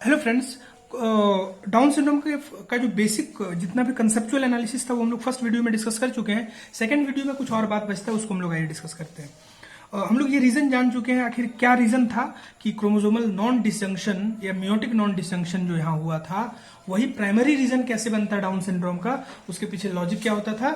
Hello friends, down syndrome का जो basic जितना भी कंसेप्चुअल एनालिसिस था वो हम लोग फर्स्ट वीडियो में डिस्कस कर चुके हैं। सेकंड वीडियो में कुछ और बात बचता है, उसको हम लोग आगे डिस्कस करते हैं। हम लोग ये रीजन जान चुके हैं, आखिर क्या रीजन था कि क्रोमोसोमल नॉन डिसजंक्शन या मियोटिक नॉन डिसजंक्शन जो यहाँ हुआ था वही प्राइमरी रीजन कैसे बनता है डाउन सिंड्रोम का। उसके पीछे लॉजिक क्या होता था,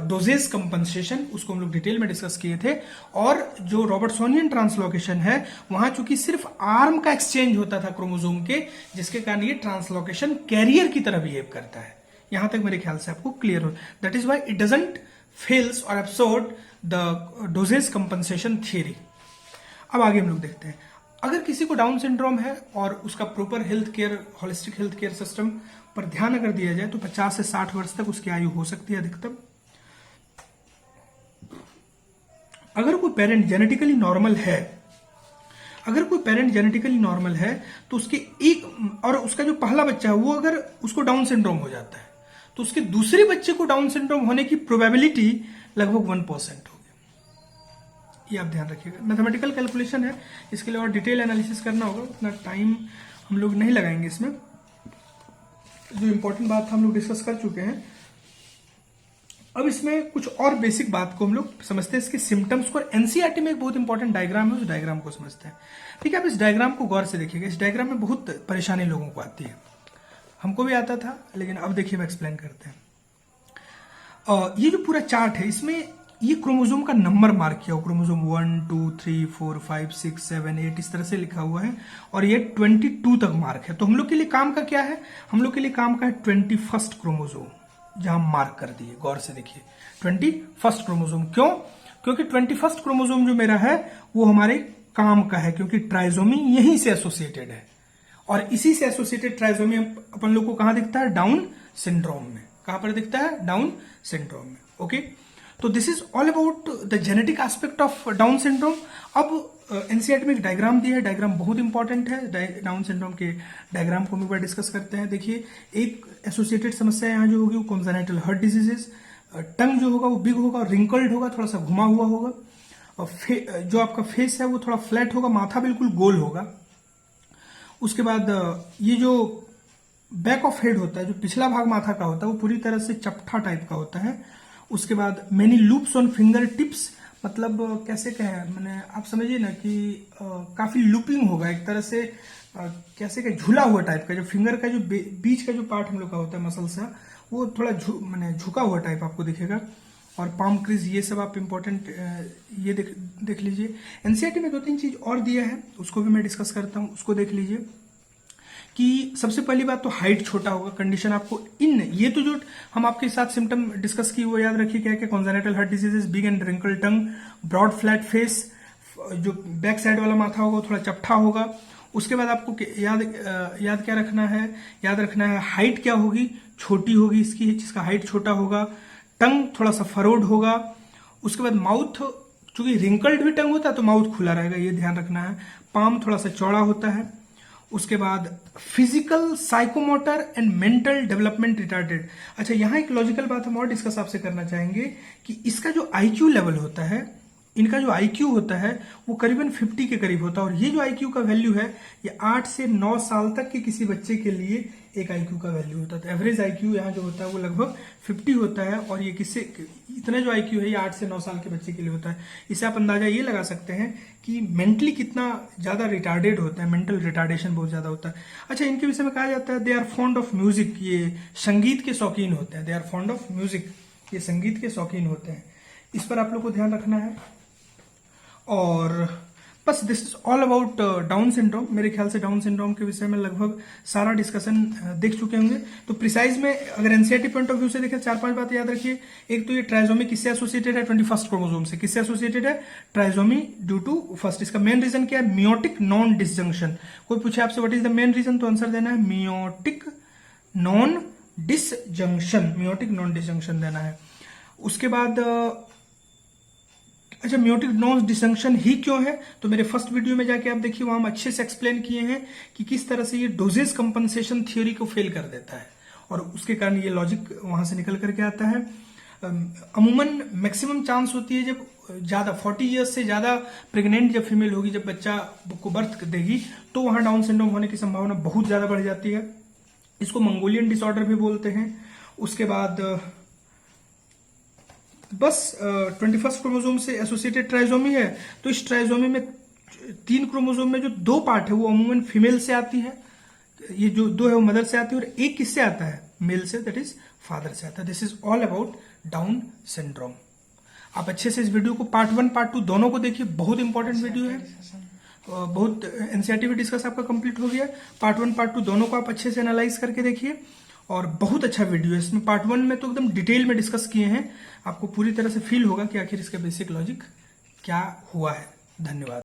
डोजेज कंपनसेशन, उसको हम लोग डिटेल में डिस्कस किए थे। और जो रॉबर्टसोनियन ट्रांसलोकेशन है वहां चूंकि सिर्फ आर्म का एक्सचेंज होता था क्रोमोसोम के, जिसके कारण ये ट्रांसलोकेशन कैरियर की तरह बिहेव करता है। यहां तक मेरे ख्याल से आपको क्लियर हो। That is why it doesn't fails और एब्सोर्ड द डोजेज कंपनसेशन थियरी। अब आगे हम लोग देखते हैं, अगर किसी को डाउन सिंड्रोम है और उसका proper health care, holistic health care system पर ध्यान अगर दिया जाए तो 50 से 60 वर्ष तक उसकी आयु हो सकती है अधिकतम। अगर कोई पेरेंट जेनेटिकली नॉर्मल है, तो उसके एक और उसका जो पहला बच्चा है वो अगर उसको डाउन सिंड्रोम हो जाता है तो उसके दूसरे बच्चे को डाउन सिंड्रोम होने की प्रोबेबिलिटी लगभग 1% होगी। ये आप ध्यान रखिएगा। मैथमेटिकल कैलकुलेशन है, इसके लिए और डिटेल एनालिसिस करना होगा, उतना टाइम हम लोग नहीं लगाएंगे इसमें। जो इंपॉर्टेंट बात हम लोग डिस्कस कर चुके हैं। अब इसमें कुछ और बेसिक बात को हम लोग समझते हैं, इसके सिम्टम्स को। एनसीईआरटी में एक बहुत इंपॉर्टेंट डायग्राम है, उस डायग्राम को समझते हैं। ठीक है, आप इस डायग्राम को गौर से देखिएगा। इस डायग्राम में बहुत परेशानी लोगों को आती है, हमको भी आता था, लेकिन अब देखिए मैं एक्सप्लेन करते हैं। ये जो पूरा चार्ट है, इसमें ये क्रोमोसोम का नंबर मार्क किया हुआ, क्रोमोसोम 1 2 3 4 5 6 7 8 इस तरह से लिखा हुआ है, और ये 22 तक मार्क है। तो हम लोग के लिए काम का क्या है, हम लोग के लिए काम का है 21st क्रोमोसोम, जहां मार्क कर दिए। गौर से देखिए 21st क्रोमोसोम। क्यों? क्योंकि 21st क्रोमोसोम जो मेरा है वो हमारे काम का है, क्योंकि ट्राइजोमी यहीं से एसोसिएटेड है, और इसी से एसोसिएटेड ट्राइजोमी अपन लोग को कहां दिखता है, डाउन सिंड्रोम में। कहां पर दिखता है, डाउन सिंड्रोम में। ओके, तो this is all about the genetic aspect of down syndrome. अब एनसीईआरटी में एक डायग्राम दिया है, डायग्राम बहुत इंपॉर्टेंट है। डाउन सिंड्रोम के डायग्राम को हम एक बार डिस्कस करते हैं। देखिए, एक एसोसिएटेड समस्या यहाँ जो होगी वो कॉन्जेनिटल हार्ट डिजीजेस। टंग जो होगा वो बिग होगा, रिंकल्ड होगा, थोड़ा सा घुमा हुआ होगा, और जो आपका फेस है वो थोड़ा फ्लैट होगा, माथा बिल्कुल गोल होगा। उसके बाद ये जो बैक ऑफ हेड होता है, जो पिछला भाग माथा का होता है, वो पूरी तरह से चपटा टाइप का होता है। उसके बाद many loops on finger tips, मतलब कैसे कहें, मैंने आप समझिए ना कि काफी लूपिंग होगा एक तरह से, कैसे कहें, झूला हुआ टाइप का। जो फिंगर का जो बीच का जो पार्ट हम लोग का होता है मसल सा, वो थोड़ा मैंने झुका हुआ टाइप आपको दिखेगा। और पाम क्रीज, ये सब आप इंपॉर्टेंट ये देख लीजिए। एनसीईआरटी में 2-3 चीज और दिया है, उसको भी मैं डिस्कस करता हूं, उसको देख लीजिए। कि सबसे पहली बात तो हाइट छोटा होगा, कंडीशन आपको इन ये तो जो हम आपके साथ सिम्टम डिस्कस की वो याद रखिए क्या क्या, congenital heart diseases, big and wrinkle tongue, broad flat face, जो बैक साइड वाला माथा होगा वो थोड़ा चपटा होगा। उसके बाद आपको याद क्या रखना है, याद रखना है हाइट क्या होगी, छोटी होगी इसकी, जिसका हाइट छोटा होगा। टंग थोड़ा सा फरोड होगा। उसके बाद माउथ, चूंकि रिंकल्ड भी टंग होता है तो माउथ खुला रहेगा, ये ध्यान रखना है। पाम थोड़ा सा चौड़ा होता है। उसके बाद physical, psychomotor and mental development retarded. अच्छा, यहां एक लॉजिकल बात हम और डिस्कस आपसे करना चाहेंगे कि इसका जो आईक्यू लेवल होता है, इनका जो आईक्यू होता है वो करीबन 50 के करीब होता है। और ये जो आईक्यू का वैल्यू है, ये 8 से 9 साल तक के किसी बच्चे के लिए एक आईक्यू का वैल्यू होता है। तो एवरेज आईक्यू यहाँ जो होता है वो लगभग 50 होता है, और ये किससे, इतना जो आईक्यू है ये 8 से 9 साल के बच्चे के लिए होता है। इससे आप अंदाजा ये लगा सकते हैं कि मेंटली कितना ज्यादा रिटार्डेड होता है, मेंटल रिटार्डेशन बहुत ज्यादा होता है। अच्छा, इनके विषय में कहा जाता है they are fond of music, ये संगीत के शौकीन होते हैं। They are fond of music, ये संगीत के शौकीन होते हैं। इस पर आप लोग को ध्यान रखना है। और बस this is all about down syndrome. मेरे ख्याल से डाउन सिंड्रोम के विषय में लगभग सारा डिस्कशन देख चुके होंगे। तो प्रिसाइज में अगर एनसीईआरटी पॉइंट ऑफ व्यू से देखें, 4-5 बातें याद रखिए। एक तो ये ट्राइजोमी किससे एसोसिएटेड है, 21st क्रोमोसोम से। किससे एसोसिएटेड है, ट्राइजोमी ड्यू टू फर्स्ट। इसका मेन रीजन क्या है, मियोटिक नॉन डिसजंक्शन। कोई पूछे आपसे what is the main reason, तो आंसर देना है meiotic non disjunction, meiotic non disjunction देना है। उसके बाद अच्छा, मियोटिक नॉन डिसजंक्शन ही क्यों है, तो मेरे फर्स्ट वीडियो में जाके आप देखिए, वहां हम अच्छे से एक्सप्लेन किए हैं कि किस तरह से ये डोजेज कंपनसेशन थ्योरी को फेल कर देता है, और उसके कारण ये लॉजिक वहां से निकल करके आता है। अमूमन मैक्सिमम चांस होती है जब ज़्यादा 40 ईयर्स से ज़्यादा प्रेग्नेंट जब फीमेल होगी, जब बच्चा को बर्थ देगी, तो वहाँ डाउन सिंड्रोम होने की संभावना बहुत ज़्यादा बढ़ जाती है। इसको मंगोलियन डिसऑर्डर भी बोलते हैं। उसके बाद बस 21 क्रोमोसोम से एसोसिएटेड ट्राइजोमी है, तो इस ट्राइजोमी में 3 क्रोमोसोम में जो 2 पार्ट है वो अमूमन फीमेल से आती है, ये जो 2 है वो मदर से आती है, और एक किससे आता है, मेल से, दैट इज फादर से आता है। This is all about down syndrome. आप अच्छे से इस वीडियो को पार्ट 1 पार्ट 2 दोनों को देखिए, बहुत इंपॉर्टेंट वीडियो है। बहुत एनसीईआरटी भी डिस्कस आपका कंप्लीट हो गया। पार्ट 1 पार्ट 2 दोनों को आप अच्छे से एनालाइज करके देखिए, और बहुत अच्छा वीडियो है। इसमें पार्ट 1 में तो एकदम डिटेल में डिस्कस किए हैं, आपको पूरी तरह से फील होगा कि आखिर इसका बेसिक लॉजिक क्या हुआ है। धन्यवाद।